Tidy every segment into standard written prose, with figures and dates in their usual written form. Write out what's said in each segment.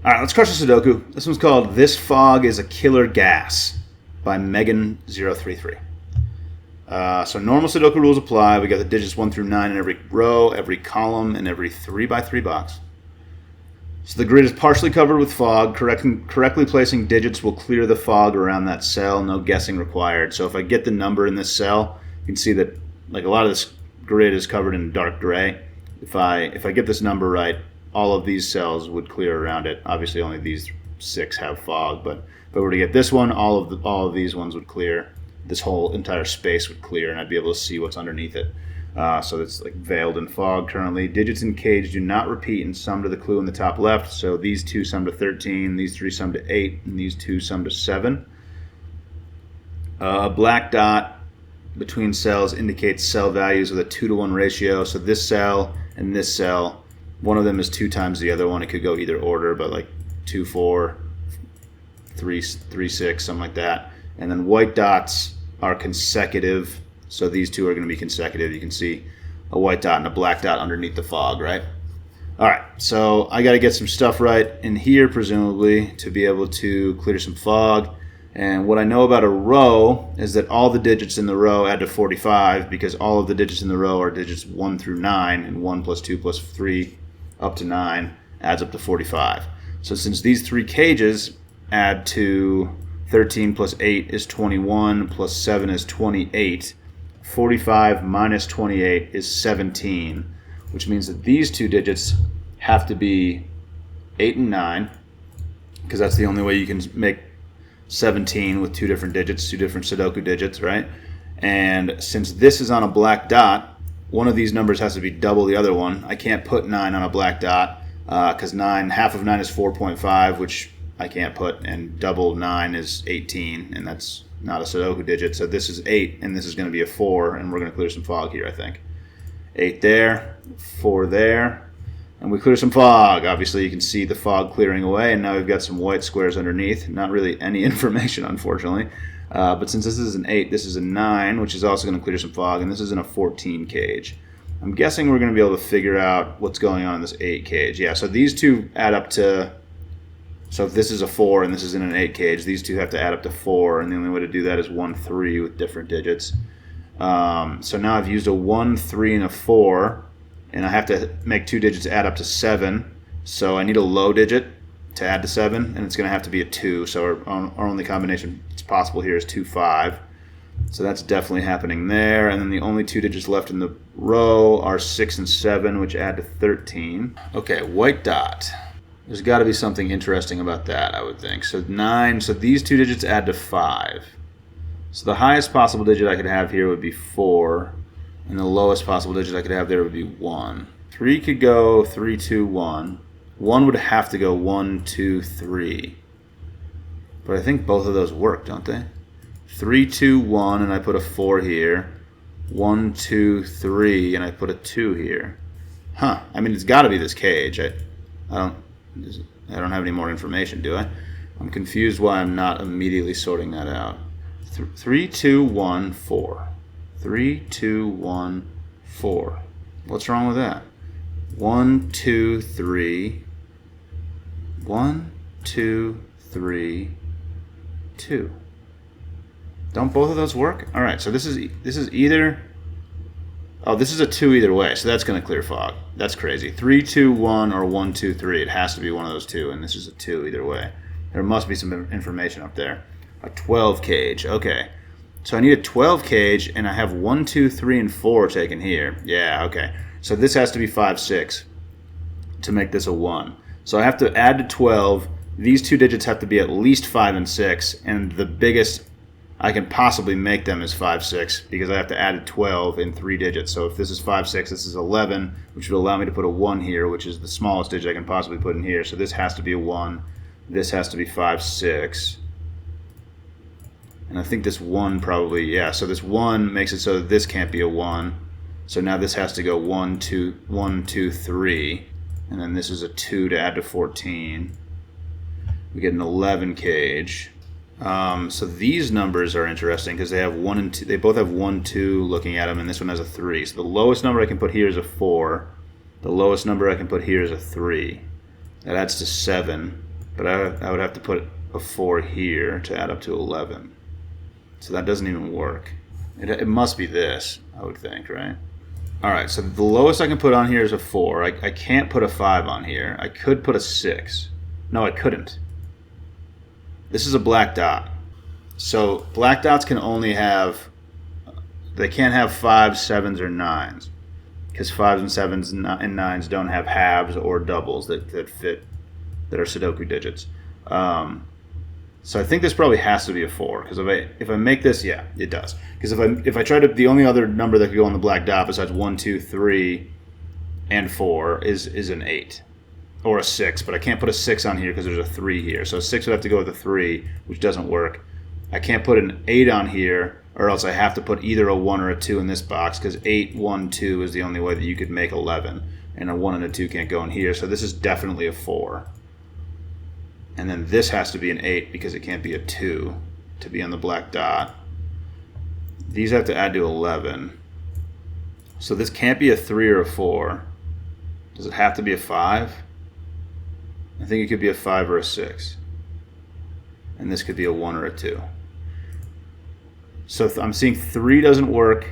All right, let's crush the Sudoku. This one's called This Fog is a Killer Gas by Megan033. So normal Sudoku rules apply. We got the digits 1 through 9 in every row, every column, and every 3x3 box. So the grid is partially covered with fog. Correctly placing digits will clear the fog around that cell. No guessing required. So if I get the number in this cell, you can see that like a lot of this grid is covered in dark gray. If I get this number right, all of these cells would clear around it. Obviously, only these 6 have fog, but if I were to get this one, all of these ones would clear. This whole entire space would clear, and I'd be able to see what's underneath it. So it's like veiled in fog currently. Digits in cage do not repeat and sum to the clue in the top left. So these 2 sum to 13, these 3 sum to 8, and these 2 sum to 7. A black dot between cells indicates cell values with a 2-to-1 ratio. So this cell and this cell, one of them is 2 times the other one. It could go either order, but like 2, 4, 3, 6, something like that. And then white dots are consecutive. So these 2 are going to be consecutive. You can see a white dot and a black dot underneath the fog, right? All right, so I got to get some stuff right in here, presumably, to be able to clear some fog. And what I know about a row is that all the digits in the row add to 45 because all of the digits in the row are digits 1 through 9, and 1 plus 2 plus 3 up to 9 adds up to 45. So since these 3 cages add to 13 plus 8 is 21, plus 7 is 28. 45 minus 28 is 17, which means that these 2 digits have to be 8 and 9, because that's the only way you can make 17 with 2 different digits, 2 different Sudoku digits, right? And since this is on a black dot, one of these numbers has to be double the other one. I can't put 9 on a black dot because half of 9 is 4.5, which I can't put, and double 9 is 18, and that's not a Sudoku digit. So this is 8, and this is going to be a 4, and we're going to clear some fog here, I think. 8 there, 4 there, and we clear some fog. Obviously, you can see the fog clearing away, and now we've got some white squares underneath. Not really any information, unfortunately. But since this is an 8, this is a 9, which is also going to clear some fog, and this is in a 14 cage. I'm guessing we're going to be able to figure out what's going on in this 8 cage. Yeah, so these 2 add up to... So if this is a 4 and this is in an 8 cage, these 2 have to add up to 4, and the only way to do that is 1, 3 with different digits. So now I've used a 1, 3, and a 4, and I have to make 2 digits add up to 7. So I need a low digit to add to 7, and it's going to have to be a 2. So our only combination that's possible here is 2, 5. So that's definitely happening there. And then the only 2 digits left in the row are 6 and 7, which add to 13. Okay, white dot. There's got to be something interesting about that, I would think. So 9, so these 2 digits add to 5. So the highest possible digit I could have here would be 4, and the lowest possible digit I could have there would be 1. 3 could go 3, 2, 1. 1 would have to go 1, 2, 3. But I think both of those work, don't they? 3, 2, 1, and I put a 4 here. 1, 2, 3, and I put a 2 here. Huh. I mean, it's got to be this cage. I don't have any more information, do I? I'm confused why I'm not immediately sorting that out. 3, 2, 1, 4. 3, 2, 1, 4. What's wrong with that? 1, 2, 3. 1, 2, 3, 2. Don't both of those work? All right, so this is either... Oh, this is a 2 either way, so that's going to clear fog. That's crazy. 3, 2, 1, or 1, 2, 3. It has to be one of those 2, and this is a 2 either way. There must be some information up there. A 12 cage. Okay. So I need a 12 cage, and I have 1, 2, 3, and 4 taken here. Yeah, okay. So this has to be 5, 6 to make this a 1. So I have to add to 12. These 2 digits have to be at least 5 and 6, and the biggest I can possibly make them is 5, 6, because I have to add 12 in 3 digits. So if this is 5, 6, this is 11, which would allow me to put a 1 here, which is the smallest digit I can possibly put in here. So this has to be a 1. This has to be 5, 6. And I think this 1 probably, yeah, so this 1 makes it so that this can't be a 1. So now this has to go 1, 2, 1, 2, 3. And then this is a 2 to add to 14. We get an 11 cage. So these numbers are interesting because they have 1 and 2. They both have 1, 2 looking at them, and this one has a 3. So the lowest number I can put here is a 4. The lowest number I can put here is a 3. That adds to 7. But I would have to put a 4 here to add up to 11. So that doesn't even work. It must be this, I would think, right? All right, so the lowest I can put on here is a 4. I can't put a 5 on here. I could put a 6. No, I couldn't. This is a black dot. So black dots can only have, they can't have 5s, 7s, or 9s. Because 5s and 7s and 9s don't have halves or doubles that fit, that are Sudoku digits. So I think this probably has to be a 4, because if I make this, yeah, it does. Because if I try to, the only other number that could go on the black dot besides 1, 2, 3, and 4 is an 8 or a 6, but I can't put a 6 on here because there's a 3 here. So a 6 would have to go with a 3, which doesn't work. I can't put an 8 on here, or else I have to put either a 1 or a 2 in this box, because 8, 1, 2 is the only way that you could make 11, and a 1 and a 2 can't go in here. So this is definitely a 4. And then this has to be an 8 because it can't be a 2 to be on the black dot. These have to add to 11. So this can't be a 3 or a 4. Does it have to be a 5? I think it could be a 5 or a 6. And this could be a 1 or a 2. So I'm seeing 3 doesn't work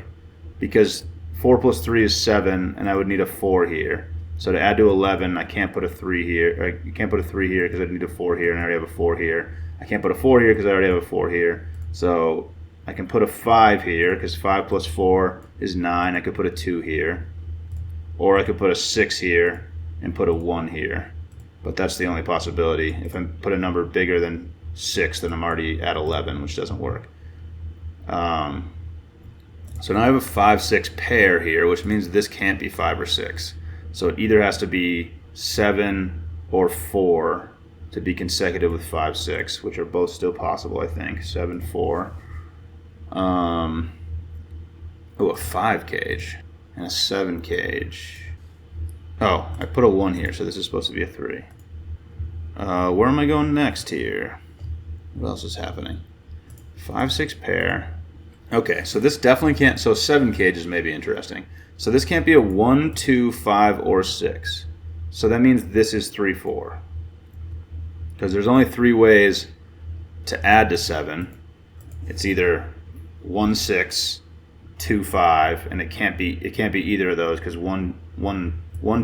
because 4 plus 3 is 7, and I would need a 4 here. So to add to 11, I can't put a 3 here. I can't put a 3 here because I need a 4 here, and I already have a 4 here. I can't put a 4 here because I already have a 4 here. So I can put a 5 here because 5 plus 4 is 9. I could put a 2 here. Or I could put a 6 here and put a 1 here. But that's the only possibility. If I put a number bigger than 6, then I'm already at 11, which doesn't work. So now I have a 5, 6 pair here, which means this can't be 5 or 6. So it either has to be 7 or 4 to be consecutive with 5, 6, which are both still possible, I think. 7, 4. Oh, a 5 cage and a 7 cage. Oh, I put a 1 here, so this is supposed to be a 3. Where am I going next here? What else is happening? 5, 6 pair. Okay, so this definitely can't. So 7 cages may be interesting. So this can't be a 1, 2, 5, or 6. So that means this is 3, 4. Because there's only 3 ways to add to 7. It's either 1, 6, 2, 5, and it can't be either of those because 1,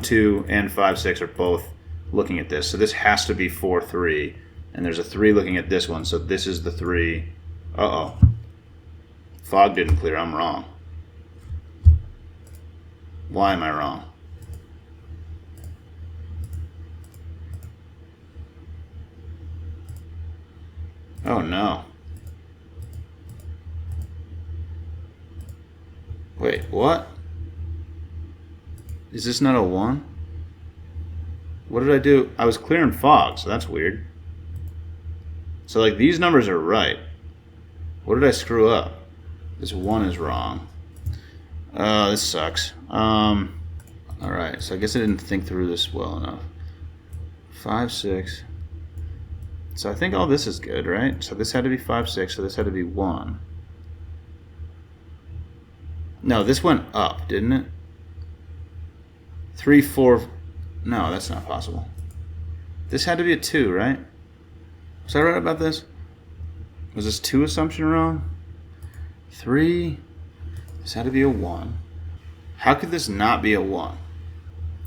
2, and 5, 6 are both looking at this. So this has to be 4, 3, and there's a 3 looking at this one. So this is the 3. Uh-oh. Fog didn't clear. I'm wrong. Why am I wrong? Oh no. Wait, what? Is this not a 1? What did I do? I was clearing fog, so that's weird. So like these numbers are right. What did I screw up? This 1 is wrong. This sucks. Alright, so I guess I didn't think through this well enough. 5, 6. So I think all this is good, right? So this had to be 5, 6, so this had to be 1. No, this went up, didn't it? 3, 4. No, that's not possible. This had to be a 2, right? Was I right about this? Was this 2 assumption wrong? 3. This had to be a 1. How could this not be a 1?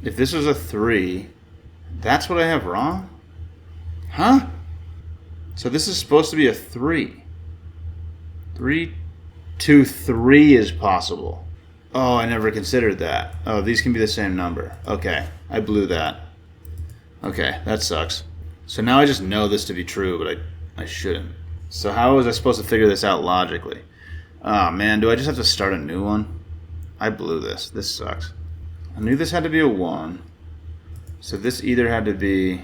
If this was a 3, that's what I have wrong? Huh? So this is supposed to be a 3. 3, 2, 3 is possible. Oh, I never considered that. Oh, these can be the same number. Okay, I blew that. Okay, that sucks. So now I just know this to be true, but I shouldn't. So how was I supposed to figure this out logically? Oh man, do I just have to start a new one? I blew this. This sucks. I knew this had to be a 1. So this either had to be...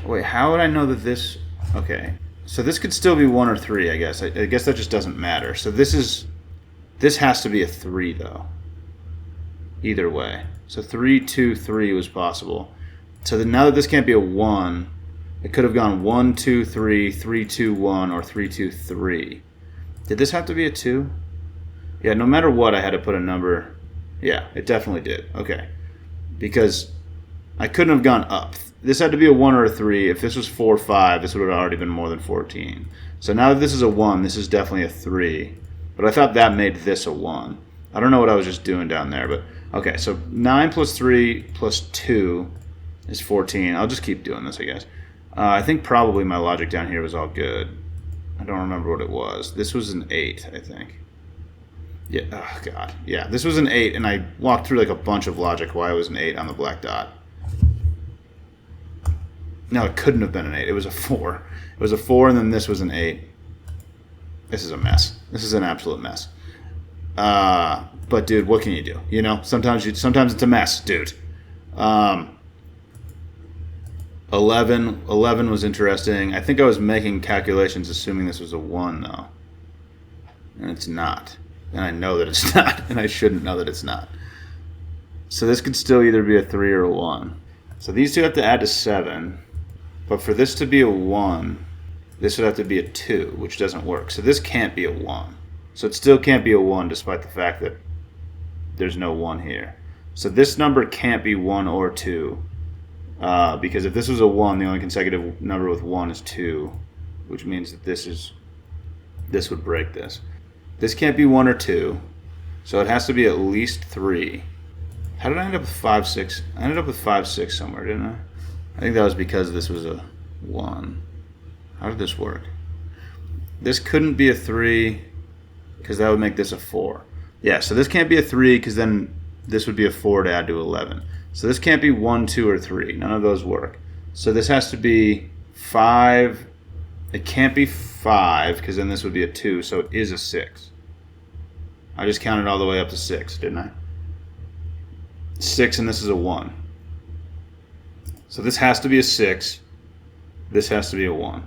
Wait, how would I know that this... Okay. So this could still be 1 or 3, I guess. I guess that just doesn't matter. So this has to be a 3, though. Either way. So 3, 2, 3 was possible. So then now that this can't be a 1, it could have gone 1, 2, 3, 3, 2, 1, or 3, 2, 3. Did this have to be a 2? Yeah, no matter what, I had to put a number. Yeah, it definitely did. Okay. Because I couldn't have gone up. this had to be a 1 or a 3. If this was 4 or 5, this would have already been more than 14. So now that this is a 1, this is definitely a 3. But I thought that made this a 1. I don't know what I was just doing down there, but okay, so 9 plus 3 plus 2 is 14. I'll just keep doing this, I guess. I think probably my logic down here was all good. I don't remember what it was. This was an 8, I think. Yeah, oh god. Yeah, this was an 8, and I walked through like a bunch of logic why it was an 8 on the black dot. No, it couldn't have been an 8. It was a 4. It was a 4, and then this was an 8. This is a mess. This is an absolute mess. But dude, what can you do? You know, sometimes it's a mess, dude. 11 was interesting. I think I was making calculations assuming this was a 1, though. And it's not. And I know that it's not. And I shouldn't know that it's not. So this could still either be a 3 or a 1. So these two have to add to 7. But for this to be a 1, this would have to be a 2, which doesn't work. So this can't be a 1. So it still can't be a 1 despite the fact that there's no 1 here. So this number can't be 1 or 2. Because if this was a 1, the only consecutive number with 1 is 2, which means that this would break this. This can't be 1 or 2, so it has to be at least 3. How did I end up with 5, 6? I ended up with 5, 6 somewhere, didn't I? I think that was because this was a 1. How did this work? This couldn't be a 3, because that would make this a 4. Yeah, so this can't be a 3, because then this would be a 4 to add to 11. So this can't be 1, 2, or 3. None of those work. So this has to be 5. It can't be 5, because then this would be a 2, so it is a 6. I just counted all the way up to 6, didn't I? 6, and this is a 1. So this has to be a 6. This has to be a 1.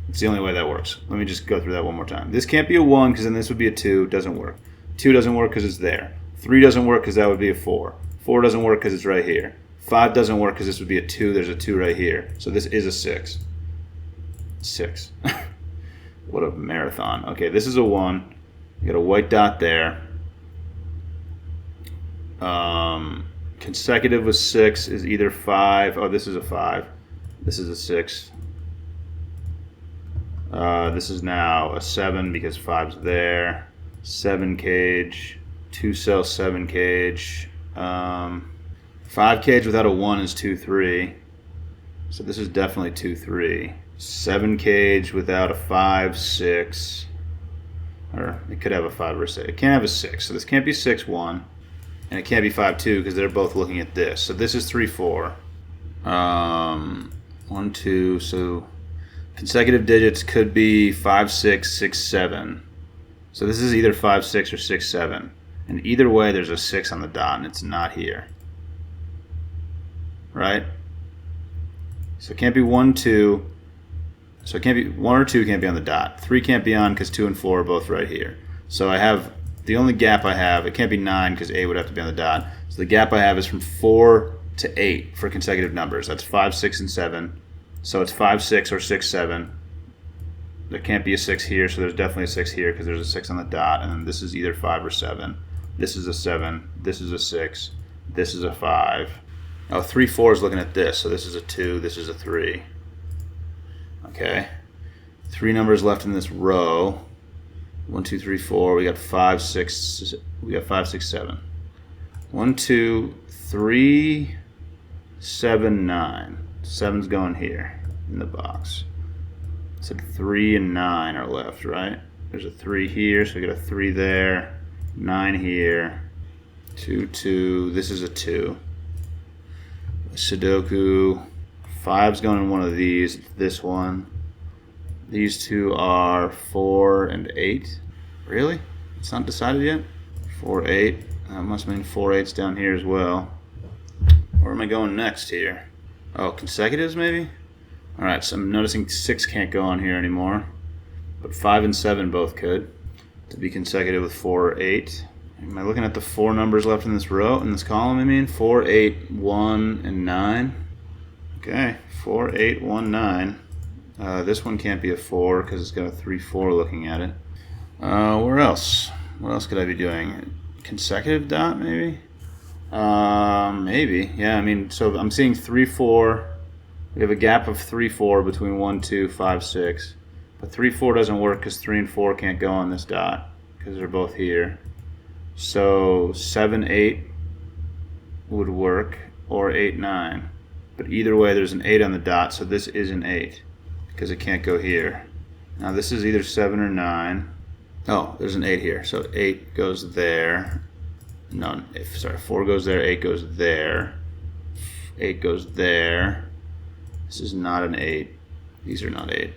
It's the only way that works. Let me just go through that one more time. This can't be a 1, because then this would be a 2. Doesn't work. 2 doesn't work because it's there. 3 doesn't work because that would be a 4. 4 doesn't work because it's right here. 5 doesn't work because this would be a 2. There's a 2 right here. So this is a 6. 6. What a marathon. Okay, this is a 1. You got a white dot there. Consecutive with 6 is either 5. Oh, this is a 5. This is a 6. This is now a 7 because 5's there. 7 cage. 2 cell 7 cage. 5 cage without a 1 is 2, 3. So this is definitely 2, 3. 7 cage without a 5, 6. Or it could have a 5 or a 6. It can't have a 6. So this can't be 6, 1. And it can't be 5, 2 because they're both looking at this. So this is 3, 4. 1, 2. So consecutive digits could be 5, 6, 6, 7. So this is either 5, 6 or 6, 7. And either way, there's a 6 on the dot, and it's not here. Right? So it can't be 1, 2. So it can't be 1 or 2 can't be on the dot. 3 can't be on because 2 and 4 are both right here. So I have the only gap I have. It can't be 9 because 8 would have to be on the dot. So the gap I have is from 4 to 8 for consecutive numbers. That's 5, 6, and 7. So it's 5, 6 or 6, 7. There can't be a 6 here, so there's definitely a 6 here because there's a 6 on the dot. And then this is either 5 or 7. This is a 7. This is a 6. This is a 5. Oh, 3, 4 is looking at this. So this is a 2. This is a 3. Okay. 3 numbers left in this row. 1, 2, 3, 4. We got 5, 6. We got 5, 6, 7. 1, 2, 3, 7, 9. 7's going here in the box. So 3 and 9 are left, right? There's a 3 here, so we got a 3 there. 9 here. 2, 2. This is a 2. Sudoku. 5's going in one of these. This one. These two are 4 and 8. Really? It's not decided yet? 4, 8. That must mean 4 8's down here as well. Where am I going next here? Oh, consecutives maybe? Alright, so I'm noticing 6 can't go on here anymore. But 5 and 7 both could. To be consecutive with 4 or 8. Am I looking at the 4 numbers left in this row, in this column, I mean? 4, 8, 1, and 9. Okay, 4, 8, 1, 9. This one can't be a 4 because it's got a 3, 4 looking at it. Where else? What else could I be doing? Consecutive dot, maybe? Maybe. Yeah, I mean, so I'm seeing 3, 4, We have a gap of 3, 4 between 1, 2, 5, 6. But 3, 4 doesn't work because 3 and 4 can't go on this dot because they're both here. So 7, 8 would work, or 8, 9. But either way, there's an 8 on the dot, so this is an 8 because it can't go here. Now this is either 7 or 9. Oh, there's an 8 here, so 8 goes there. No, sorry, 4 goes there, 8 goes there. 8 goes there. This is not an 8. These are not 8.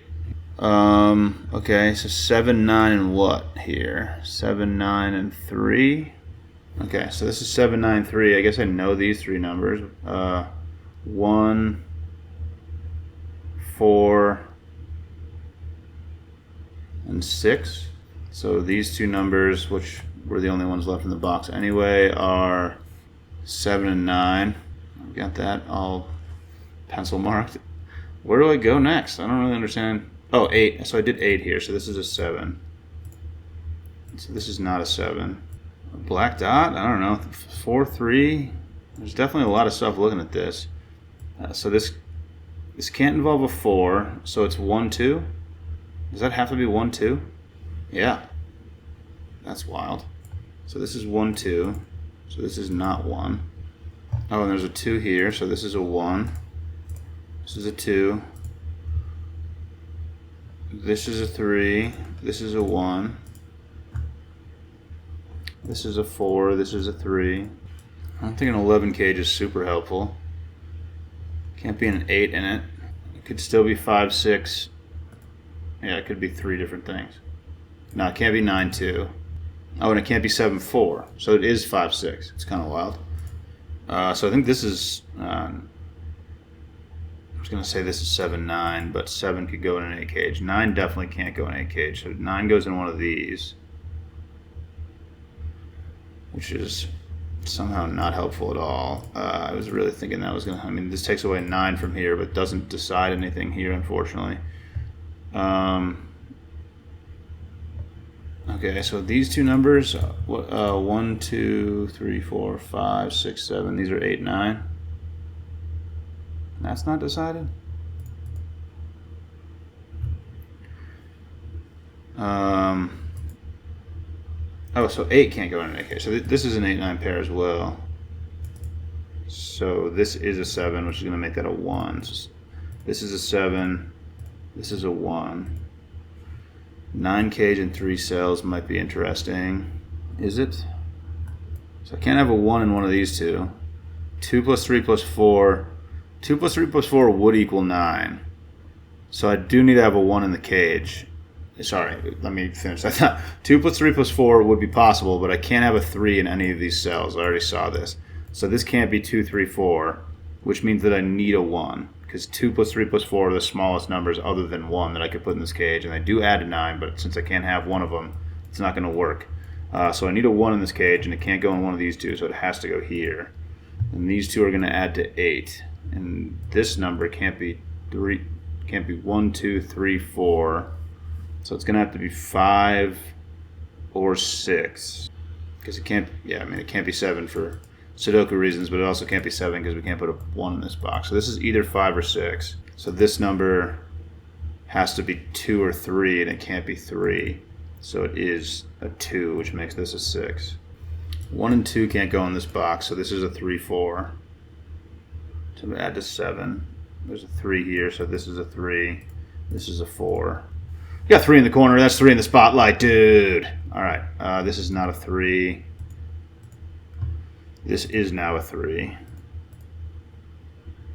Okay, so 7, 9, and what here? 7, 9, and 3. Okay, so this is 7, 9, 3. I guess I know these three numbers. 1, 4, and 6. So these two numbers, which were the only ones left in the box anyway, are 7 and 9. I've got that all pencil marked. Where do I go next? I don't really understand. Oh, 8. So I did 8 here. So this is a 7. So this is not a 7. A black dot? I don't know. 4, 3. There's definitely a lot of stuff looking at this. So this can't involve a 4. So it's 1, 2. Does that have to be 1, 2? Yeah. That's wild. So this is 1, 2. So this is not 1. Oh, and there's a 2 here. So this is a 1. This is a 2. This is a 3. This is a 1. This is a 4. This is a 3. I don't think an 11 cage is super helpful. Can't be an 8 in it. It could still be 5, 6. Yeah, it could be 3 different things. No, it can't be 9, 2. Oh, and it can't be 7, 4. So it is 5, 6. It's kind of wild. So I think this is... I was going to say this is 7, 9, but 7 could go in an 8 cage. 9 definitely can't go in an 8 cage. So 9 goes in one of these, which is somehow not helpful at all. I was really thinking that was going to... I mean, this takes away 9 from here, but doesn't decide anything here, unfortunately. Okay, so these two numbers, 1, 2, 3, 4, 5, 6, 7, these are 8, 9. That's not decided. Oh, so 8 can't go in an 8 cage. So this is an 8, 9 pair as well. So this is a 7, which is going to make that a 1. So this is a 7. This is a 1. 9 cage and 3 cells might be interesting. Is it? So I can't have a 1 in one of these two. 2 plus 3 plus 4. 2 plus 3 plus 4 would equal 9. So I do need to have a 1 in the cage. Sorry, let me finish that. 2 plus 3 plus 4 would be possible, but I can't have a 3 in any of these cells. I already saw this. So this can't be 2, 3, 4, which means that I need a 1. Because 2 plus 3 plus 4 are the smallest numbers other than 1 that I could put in this cage. And I do add a 9, but since I can't have one of them, it's not going to work. So I need a 1 in this cage, and it can't go in one of these two, so it has to go here. And these two are going to add to 8. And this number can't be 3, can't be 1, 2, 3, 4. So it's going to have to be 5 or 6. Because it can't, yeah, I mean, it can't be 7 for Sudoku reasons, but it also can't be 7 because we can't put a 1 in this box. So this is either 5 or 6. So this number has to be 2 or 3, and it can't be 3. So it is a 2, which makes this a 6. 1 and 2 can't go in this box, so this is a 3, 4. So we add to 7. There's a 3 here, so this is a 3. This is a 4. You got 3 in the corner. That's 3 in the spotlight, dude. All right. This is not a 3. This is now a 3.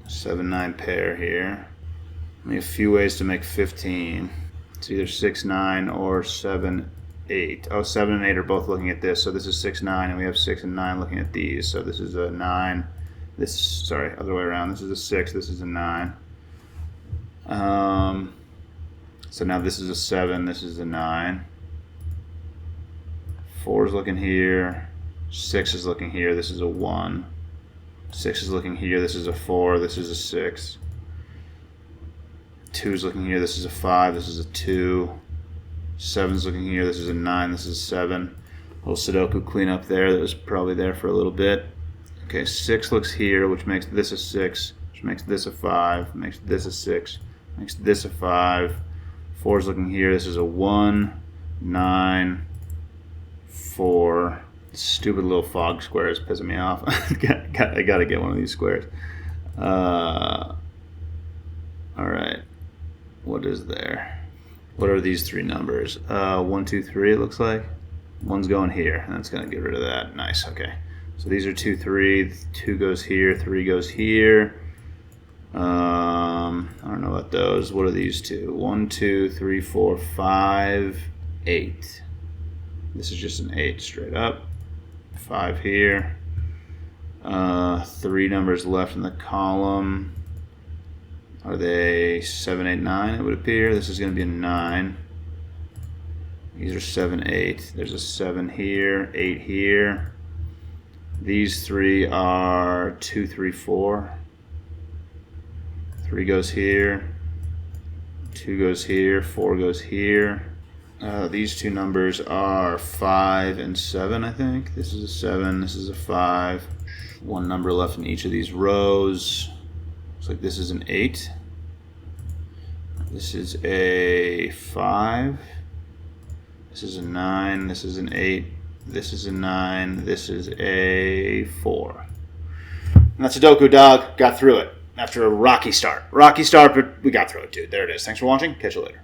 7, 9 pair here. Only a few ways to make 15. It's either 6, 9 or 7, 8. Oh, 7 and 8 are both looking at this. So this is 6, 9, and we have 6 and 9 looking at these. So this is a 9. This, sorry, other way around. This is a 6. This is a 9. So now this is a 7. This is a 9. 4 is looking here. 6 is looking here. This is a 1. 6 is looking here. This is a 4. This is a 6. 2 is looking here. This is a 5. This is a 2. 7 is looking here. This is a 9. This is a 7. A little Sudoku cleanup there. That was probably there for a little bit. Okay, 6 looks here, which makes this a 6, which makes this a 5, makes this a 6, makes this a 5. 4 is looking here. This is a 1, 9, 4. Stupid little fog square is pissing me off. I gotta get one of these squares. All right. What is there? What are these three numbers? 1, 2, 3. It looks like one's going here. That's gonna get rid of that. Nice. Okay. So these are 2, 3. 2 goes here. 3 goes here. I don't know about those. What are these two? 1, 2, 3, 4, 5, 8. This is just an 8 straight up. 5 here. 3 numbers left in the column. Are they 7, 8, 9? It would appear. This is going to be a 9. These are 7, 8. There's a 7 here, 8 here. These 3 are 2, 3, 4. 3 goes here. 2 goes here. 4 goes here. These two numbers are 5 and 7, I think. This is a 7. This is a 5. One number left in each of these rows. Looks like this is an 8. This is a 5. This is a 9. This is an 8. This is a 9. This is a 4. And that's Sudoku, dog. Got through it after a rocky start. Rocky start, but we got through it, dude. There it is. Thanks for watching. Catch you later.